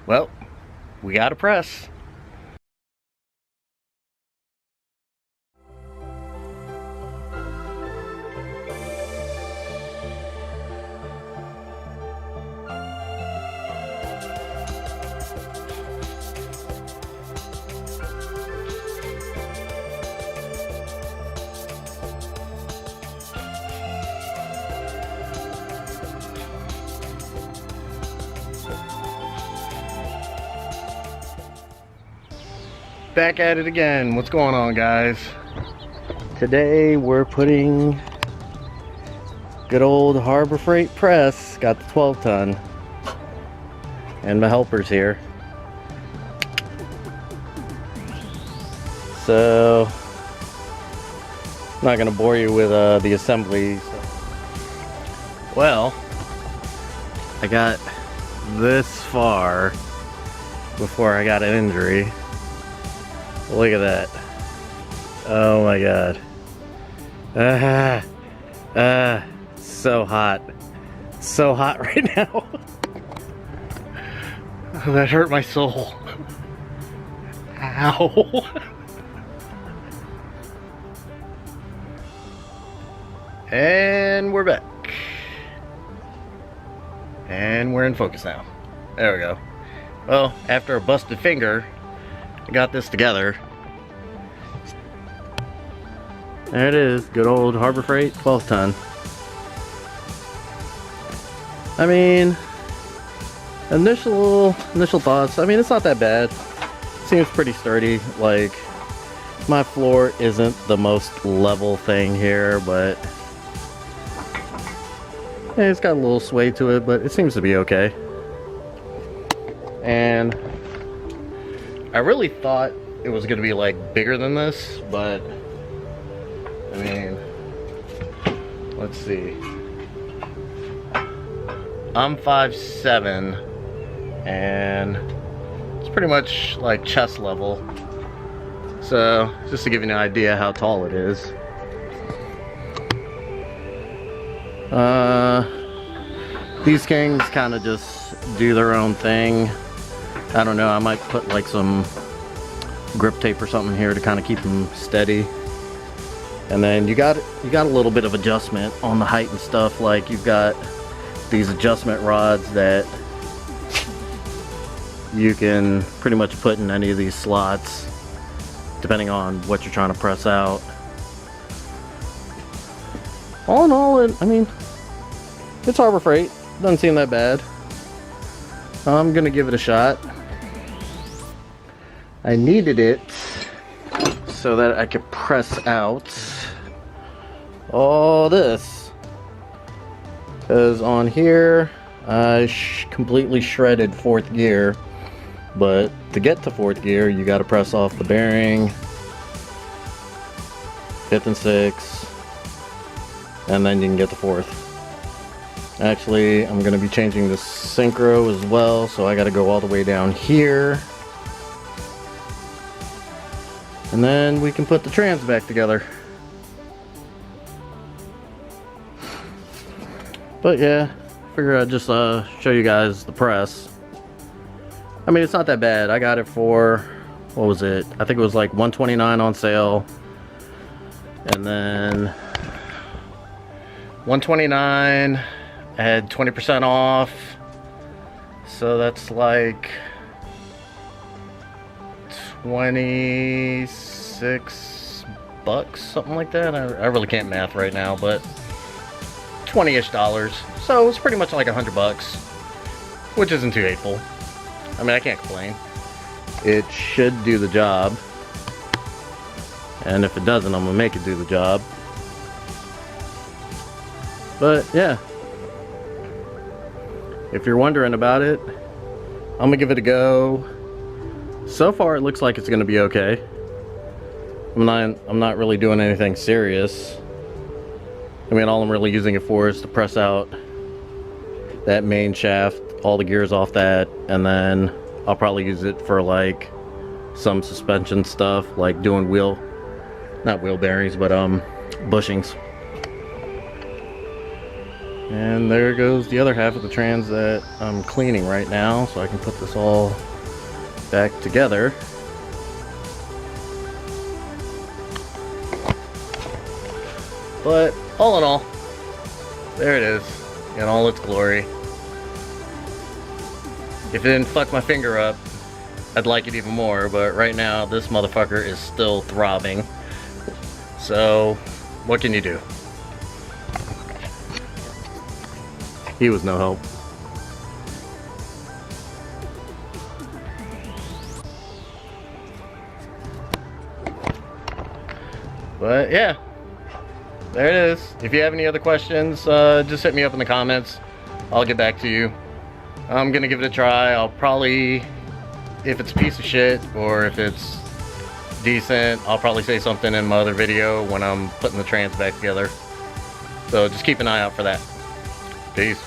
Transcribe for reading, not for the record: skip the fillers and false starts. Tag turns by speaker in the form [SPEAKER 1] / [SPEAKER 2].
[SPEAKER 1] Well, we got to press. Back at it again. What's going on, guys? Today we're putting good old Harbor Freight press. Got the 12-ton and my helpers here. So I'm not gonna bore you with the assembly. Well, I got this far before I got an injury. Look at that. Oh my god. So hot. So hot right now. That hurt my soul. Ow. And we're back. And we're in focus now. There we go. Well, after a busted finger, I got this together. There it is, good old Harbor Freight 12-ton. I mean, initial thoughts, I mean, it's not that bad. Seems pretty sturdy. Like, my floor isn't the most level thing here, but yeah, it's got a little sway to it, but it seems to be okay. And I really thought it was gonna be like bigger than this, but I mean, let's see. I'm 5'7", and it's pretty much like chest level. So just to give you an idea how tall it is. These kings kind of just do their own thing. I don't know, I might put like some grip tape or something here to kind of keep them steady. And then you got a little bit of adjustment on the height and stuff. Like, you've got these adjustment rods that you can pretty much put in any of these slots depending on what you're trying to press out. All in all, I mean, it's Harbor Freight. Doesn't seem that bad. I'm gonna give it a shot. I needed it so that I could press out all this, because on here I completely shredded 4th gear, but to get to 4th gear you got to press off the bearing, 5th and 6th, and then you can get to 4th. Actually, I'm going to be changing the synchro as well, so I got to go all the way down here. And then we can put the trans back together. But yeah, figured I'd just show you guys the press. I mean, it's not that bad. I got it for, what was it? I think it was like $129 on sale. And then $129, I had 20% off. So that's like 26 bucks, something like that. I really can't math right now, but $20-ish. So it's pretty much like $100, which isn't too hateful. I mean, I can't complain. It should do the job, and if it doesn't, I'm gonna make it do the job. But yeah, if you're wondering about it, I'm gonna give it a go. So far it looks like it's gonna be okay. I'm not really doing anything serious. I mean, all I'm really using it for is to press out that main shaft, all the gears off that, and then I'll probably use it for like some suspension stuff, like doing not wheel bearings, but bushings. And there goes the other half of the trans that I'm cleaning right now, so I can put this all back together. But all in all, there it is in all its glory. If it didn't fuck my finger up, I'd like it even more, but right now this motherfucker is still throbbing. So what can you do? He was no help. But yeah, there it is. If you have any other questions, just hit me up in the comments. I'll get back to you. I'm gonna give it a try. I'll probably, if it's a piece of shit or if it's decent, I'll probably say something in my other video when I'm putting the trans back together. So just keep an eye out for that. Peace.